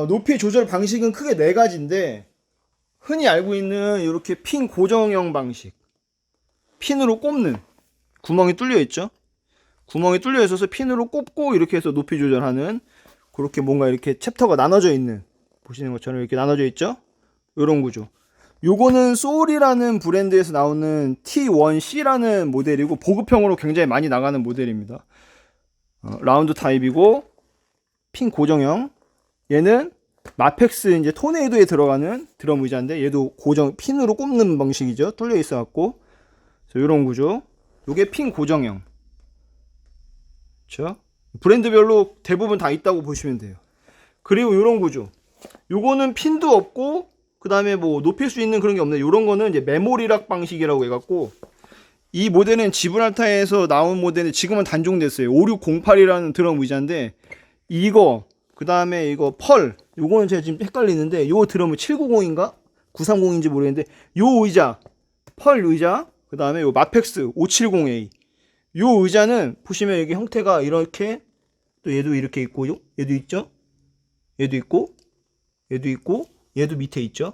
높이 조절 방식은 크게 네 가지인데, 흔히 알고 있는 이렇게 핀 고정형 방식, 핀으로 꼽는, 구멍이 뚫려 있죠. 구멍이 뚫려 있어서 핀으로 꼽고 이렇게 해서 높이 조절하는, 그렇게 뭔가 이렇게 챕터가 나눠져 있는, 보시는 것처럼 이렇게 나눠져 있죠. 이런 구조. 요거는 소울이라는 브랜드에서 나오는 T1C라는 모델이고, 보급형으로 굉장히 많이 나가는 모델입니다. 라운드 타입이고 핀 고정형. 얘는 마펙스 이제 토네이도에 들어가는 드럼 의자인데, 얘도 고정 핀으로 꼽는 방식이죠. 뚫려 있어 갖고 이런 구조. 요게 핀 고정형. 그렇죠? 브랜드별로 대부분 다 있다고 보시면 돼요. 그리고 이런 구조. 요거는 핀도 없고, 그 다음에 뭐 높일 수 있는 그런 게 없네. 요런 거는 이제 메모리락 방식이라고 해갖고, 이 모델은 지브랄타에서 나온 모델은 지금은 단종됐어요. 5608이라는 드럼 의자인데, 이거, 그 다음에 이거 펄, 요거는 제가 지금 헷갈리는데, 요 드럼은 790인가? 930인지 모르겠는데, 요 의자, 펄 의자, 그 다음에 요 마펙스 570A. 요 의자는 보시면 여기 형태가 이렇게, 또 얘도 이렇게 있고, 얘도 있죠? 얘도 있고, 얘도 있고, 얘도 밑에 있죠.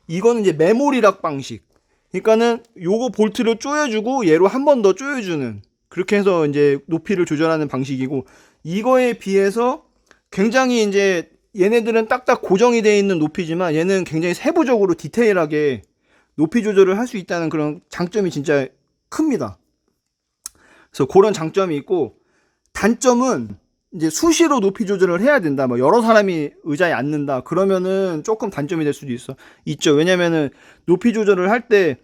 이거는 이제 메모리락 방식. 그러니까는 요거 볼트를 조여주고 얘로 한 번 더 조여주는, 그렇게 해서 이제 높이를 조절하는 방식이고, 이거에 비해서 굉장히 이제 얘네들은 딱딱 고정이 되어 있는 높이지만, 얘는 굉장히 세부적으로 디테일하게 높이 조절을 할 수 있다는 그런 장점이 진짜 큽니다. 그래서 그런 장점이 있고, 단점은 이제 수시로 높이 조절을 해야 된다. 뭐 여러 사람이 의자에 앉는다. 그러면은 조금 단점이 될 수도 있죠. 왜냐면은 높이 조절을 할 때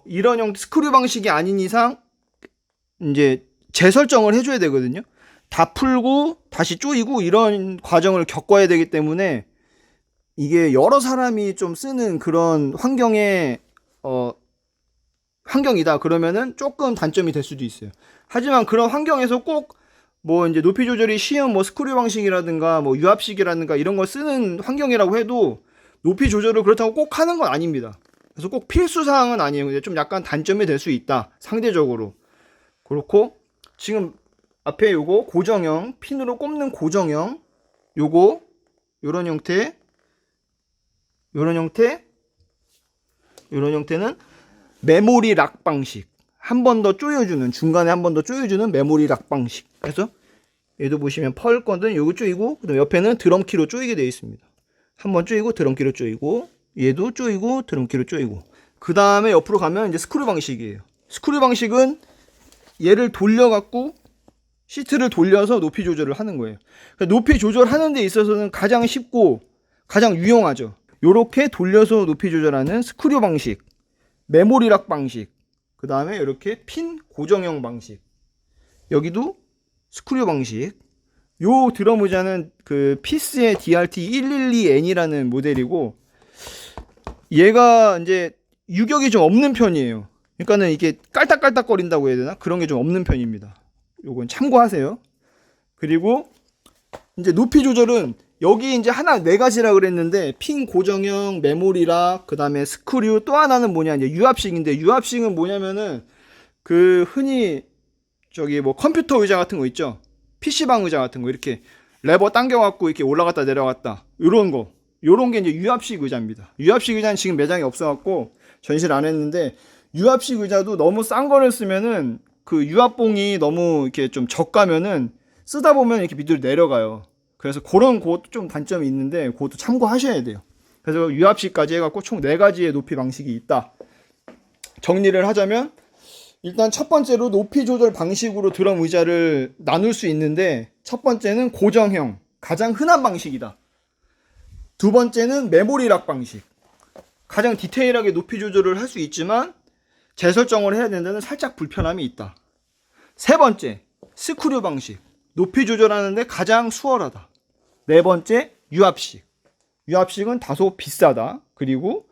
이런 형 스크류 방식이 아닌 이상 이제 재설정을 해줘야 되거든요. 다 풀고 다시 조이고 이런 과정을 겪어야 되기 때문에, 이게 여러 사람이 좀 쓰는 그런 환경이다. 그러면은 조금 단점이 될 수도 있어요. 하지만 그런 환경에서 꼭 뭐 이제 높이 조절이 쉬운 뭐 스크류 방식이라든가 뭐 유압식이라든가 이런 걸 쓰는 환경이라고 해도, 높이 조절을 그렇다고 꼭 하는 건 아닙니다. 그래서 꼭 필수 사항은 아니에요. 근데 좀 약간 단점이 될 수 있다. 상대적으로. 그렇고, 지금 앞에 요거 고정형, 핀으로 꼽는 고정형, 요거 요런 형태, 요런 형태, 요런 형태는 메모리 락 방식. 한 번 더 조여주는, 중간에 한 번 더 조여주는 메모리 락 방식. 그래서 얘도 보시면 펄 거든 요거 조이고, 그다음 옆에는 드럼키로 조이게 되어 있습니다. 한 번 조이고 드럼키로 조이고, 얘도 조이고 드럼키로 조이고, 그 다음에 옆으로 가면 이제 스크류 방식이에요. 스크류 방식은 얘를 돌려갖고 시트를 돌려서 높이 조절을 하는 거예요. 그러니까 높이 조절하는 데 있어서는 가장 쉽고 가장 유용하죠. 요렇게 돌려서 높이 조절하는 스크류 방식, 메모리락 방식, 그 다음에 이렇게 핀 고정형 방식, 여기도 스크류 방식. 요 드럼 의자는 그 피스의 DRT112N이라는 모델이고, 얘가 이제 유격이 좀 없는 편이에요. 그러니까는 이게 깔딱깔딱 거린다고 해야 되나? 그런 게 좀 없는 편입니다. 요건 참고하세요. 그리고 이제 높이 조절은 여기 이제 하나 네 가지라 그랬는데, 핀 고정형, 메모리락, 그 다음에 스크류, 또 하나는 뭐냐, 이제 유압식인데, 유압식은 뭐냐면은 그 흔히 저기 뭐 컴퓨터 의자 같은 거 있죠. PC방 의자 같은 거 이렇게 레버 당겨갖고 이렇게 올라갔다 내려갔다, 요런 거, 요런 게 이제 유압식 의자입니다. 유압식 의자는 지금 매장에 없어갖고 전시를 안 했는데, 유압식 의자도 너무 싼 거를 쓰면은 그 유압봉이 너무 이렇게 좀 적가면은 쓰다 보면 이렇게 밑으로 내려가요. 그래서 그런 것도 좀 단점이 있는데, 그것도 참고하셔야 돼요. 그래서 유압식까지 해갖고 총 4가지의 높이 방식이 있다. 정리를 하자면, 일단 첫 번째로 높이 조절 방식으로 드럼 의자를 나눌 수 있는데, 첫 번째는 고정형, 가장 흔한 방식이다. 두 번째는 메모리락 방식, 가장 디테일하게 높이 조절을 할 수 있지만 재설정을 해야 된다는 살짝 불편함이 있다. 세 번째, 스크류 방식, 높이 조절하는데 가장 수월하다. 네 번째, 유압식. 유압식은 다소 비싸다. 그리고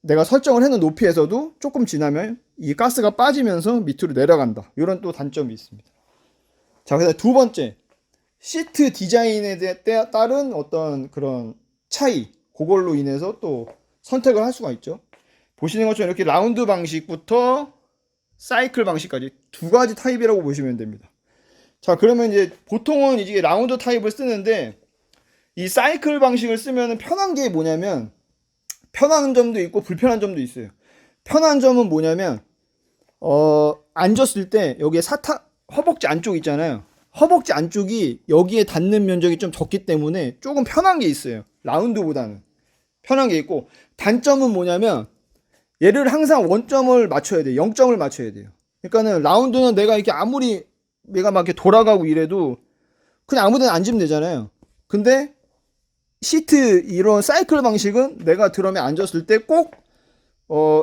내가 설정을 해놓은 높이에서도 조금 지나면 이 가스가 빠지면서 밑으로 내려간다. 이런 또 단점이 있습니다. 자, 그다음 두 번째, 시트 디자인에 따른 어떤 그런 차이, 그걸로 인해서 또 선택을 할 수가 있죠. 보시는 것처럼 이렇게 라운드 방식부터 사이클 방식까지 2가지 타입이라고 보시면 됩니다. 자, 그러면 이제 보통은 이제 라운드 타입을 쓰는데, 이 사이클 방식을 쓰면 편한 게 뭐냐면, 편한 점도 있고 불편한 점도 있어요. 편한 점은 뭐냐면 앉았을 때 여기에 허벅지 안쪽 있잖아요. 허벅지 안쪽이 여기에 닿는 면적이 좀 적기 때문에 조금 편한 게 있어요. 라운드보다는 편한 게 있고, 단점은 뭐냐면 얘를 항상 원점을 맞춰야 돼요. 0점을 맞춰야 돼요. 그러니까는 라운드는 내가 이렇게 아무리 내가 막 이렇게 돌아가고 이래도 그냥 아무 데나 앉으면 되잖아요. 근데 시트 이런 사이클 방식은 내가 드럼에 앉았을 때 꼭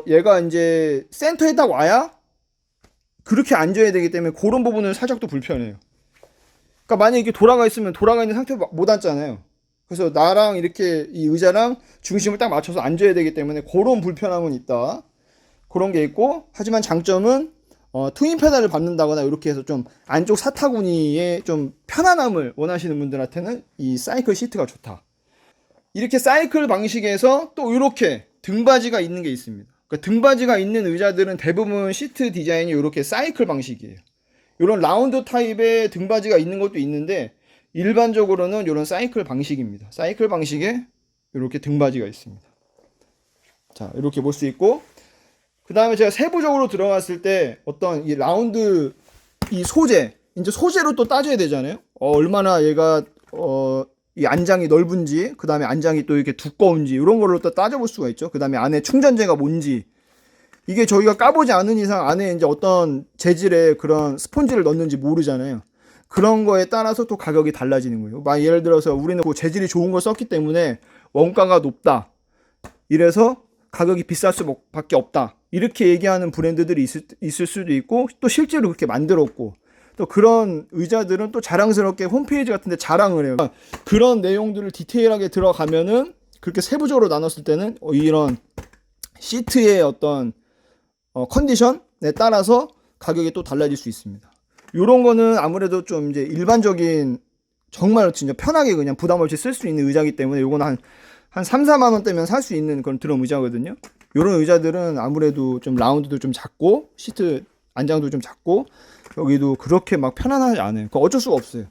얘가 이제 센터에 딱 와야 그렇게 앉아야 되기 때문에 그런 부분은 살짝 또 불편해요. 그러니까 만약에 이렇게 돌아가 있으면 돌아가 있는 상태로 못 앉잖아요. 그래서 나랑 이렇게 이 의자랑 중심을 딱 맞춰서 앉아야 되기 때문에 그런 불편함은 있다. 그런 게 있고, 하지만 장점은 트윈 페달을 밟는다거나 이렇게 해서 좀 안쪽 사타구니의 좀 편안함을 원하시는 분들한테는 이 사이클 시트가 좋다. 이렇게 사이클 방식에서 또 이렇게 등받이가 있는 게 있습니다. 그러니까 등받이가 있는 의자들은 대부분 시트 디자인이 이렇게 사이클 방식이에요. 이런 라운드 타입의 등받이가 있는 것도 있는데 일반적으로는 이런 사이클 방식입니다. 사이클 방식에 이렇게 등받이가 있습니다. 자, 이렇게 볼 수 있고, 그 다음에 제가 세부적으로 들어갔을 때 어떤 이 라운드 이 소재, 이제 소재로 또 따져야 되잖아요. 얼마나 얘가 이 안장이 넓은지, 그 다음에 안장이 또 이렇게 두꺼운지 이런 걸로 또 따져볼 수가 있죠. 그 다음에 안에 충전재가 뭔지, 이게 저희가 까보지 않은 이상 안에 이제 어떤 재질의 그런 스펀지를 넣는지 모르잖아요. 그런 거에 따라서 또 가격이 달라지는 거예요. 막 예를 들어서 우리는 그 재질이 좋은 걸 썼기 때문에 원가가 높다, 이래서 가격이 비쌀 수밖에 없다, 이렇게 얘기하는 브랜드들이 있을 수도 있고, 또 실제로 그렇게 만들었고, 또 그런 의자들은 또 자랑스럽게 홈페이지 같은 데 자랑을 해요. 그런 내용들을 디테일하게 들어가면은, 그렇게 세부적으로 나눴을 때는 이런 시트의 어떤 컨디션에 따라서 가격이 또 달라질 수 있습니다. 요런 거는 아무래도 좀 이제 일반적인 정말 진짜 편하게 그냥 부담 없이 쓸 수 있는 의자이기 때문에 요거는 한 3, 4만 원대면 살 수 있는 그런 드럼 의자거든요. 요런 의자들은 아무래도 좀 라운드도 좀 작고 시트 안장도 좀 작고 여기도 그렇게 막 편안하지 않아요. 그거 어쩔 수가 없어요.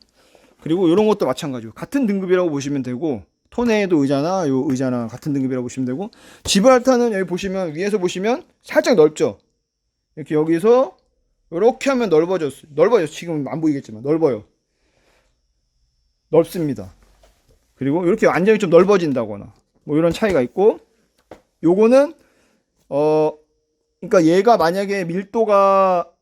그리고 요런 것도 마찬가지고 같은 등급이라고 보시면 되고, 토네이도 의자나 요 의자나 같은 등급이라고 보시면 되고, 지브랄타는 여기 보시면 위에서 보시면 살짝 넓죠. 이렇게 여기서 이렇게 하면 넓어졌어요. 지금 안 보이겠지만 넓어요. 넓습니다. 그리고 이렇게 안장이 좀 넓어진다거나 뭐 이런 차이가 있고, 요거는 그러니까 얘가 만약에 밀도가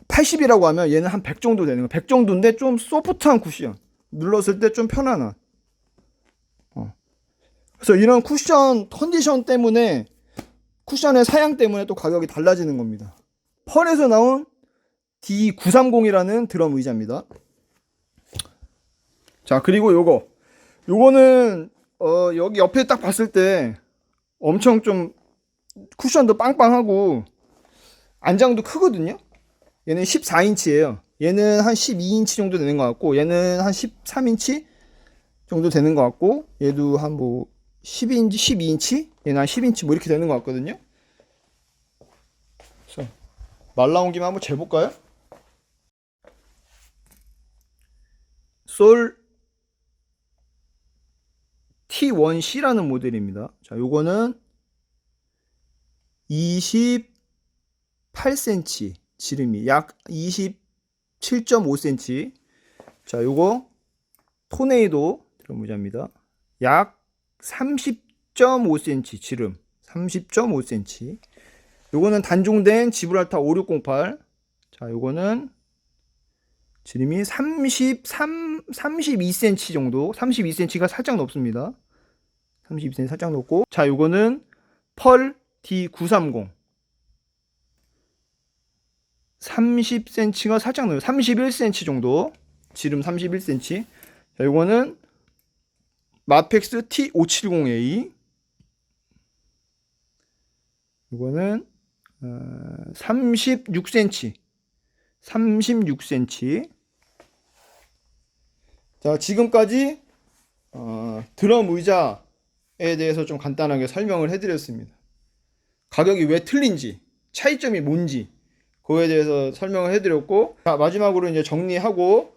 80이라고 하면 얘는 한 100 정도 되는 거예요. 100 정도인데 좀 소프트한 쿠션, 눌렀을 때 좀 편안한. 그래서 이런 쿠션 컨디션 때문에, 쿠션의 사양 때문에 또 가격이 달라지는 겁니다. 펄에서 나온 D930이라는 드럼 의자입니다. 자, 그리고 요거는 여기 옆에 딱 봤을 때 엄청 좀 쿠션도 빵빵하고 안장도 크거든요. 얘는 14인치예요. 얘는 한 12인치 정도 되는 것 같고, 얘는 한 13인치 정도 되는 것 같고, 얘도 한 뭐 12인치, 12인치? 얘는 한 10인치 뭐 이렇게 되는 것 같거든요. 그래서 말 나온 김에 한번 재볼까요? 솔 T1C라는 모델입니다. 자, 요거는 28cm, 지름이 약 27.5cm. 자, 요거 토네이도 드럼 의자입니다. 약 30.5cm, 지름 30.5cm. 요거는 단종된 지브랄타 5608. 자, 요거는 지름이 32cm 정도, 32cm가 살짝 높습니다. 32cm 살짝 높고, 자, 요거는 펄 D930. 30cm가 살짝 높아요. 31cm 정도, 지름 31cm. 자, 요거는 마펙스 T570A. 요거는 36cm. 36cm. 자, 지금까지 드럼 의자에 대해서 좀 간단하게 설명을 해드렸습니다. 가격이 왜 틀린지, 차이점이 뭔지 그거에 대해서 설명을 해드렸고, 자, 마지막으로 이제 정리하고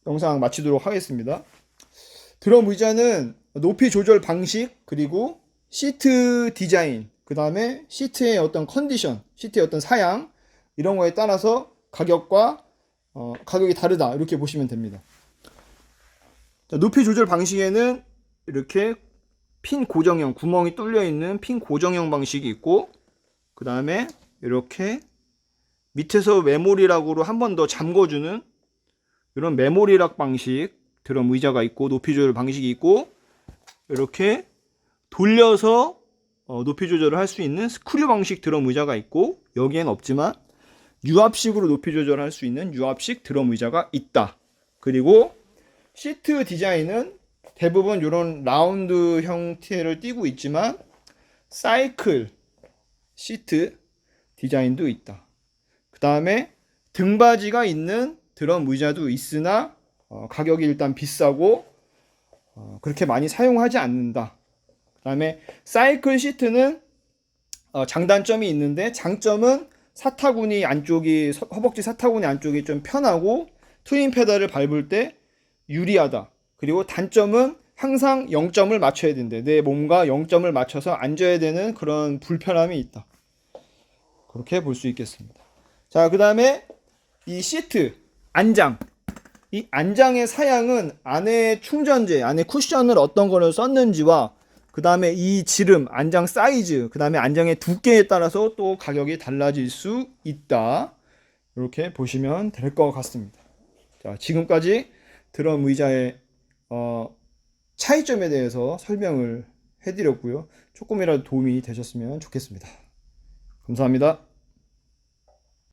영상 마치도록 하겠습니다. 드럼 의자는 높이 조절 방식, 그리고 시트 디자인, 그 다음에 시트의 어떤 컨디션, 시트의 어떤 사양, 이런 거에 따라서 가격이 다르다, 이렇게 보시면 됩니다. 자, 높이 조절 방식에는 이렇게 핀 고정형, 구멍이 뚫려 있는 핀 고정형 방식이 있고, 그 다음에 이렇게 밑에서 메모리락으로 한 번 더 잠궈주는 이런 메모리락 방식 드럼 의자가 있고, 높이 조절 방식이 있고, 이렇게 돌려서 높이 조절을 할 수 있는 스크류 방식 드럼 의자가 있고, 여기엔 없지만 유압식으로 높이 조절할 수 있는 유압식 드럼 의자가 있다. 그리고 시트 디자인은 대부분 이런 라운드 형태를 띠고 있지만 사이클 시트 디자인도 있다. 그 다음에 등받이가 있는 드럼 의자도 있으나 가격이 일단 비싸고 그렇게 많이 사용하지 않는다. 그 다음에 사이클 시트는 장단점이 있는데, 장점은 사타구니 안쪽이, 허벅지 사타구니 안쪽이 좀 편하고 트윈 페달을 밟을 때 유리하다. 그리고 단점은 항상 0점을 맞춰야 된대. 내 몸과 0점을 맞춰서 앉아야 되는 그런 불편함이 있다. 그렇게 볼 수 있겠습니다. 자, 그 다음에 이 시트, 안장. 이 안장의 사양은 안에 충전재, 안에 쿠션을 어떤 거를 썼는지와, 그 다음에 이 지름, 안장 사이즈, 그 다음에 안장의 두께에 따라서 또 가격이 달라질 수 있다. 이렇게 보시면 될 것 같습니다. 자, 지금까지 드럼 의자의 차이점에 대해서 설명을 해드렸고요. 조금이라도 도움이 되셨으면 좋겠습니다. 감사합니다.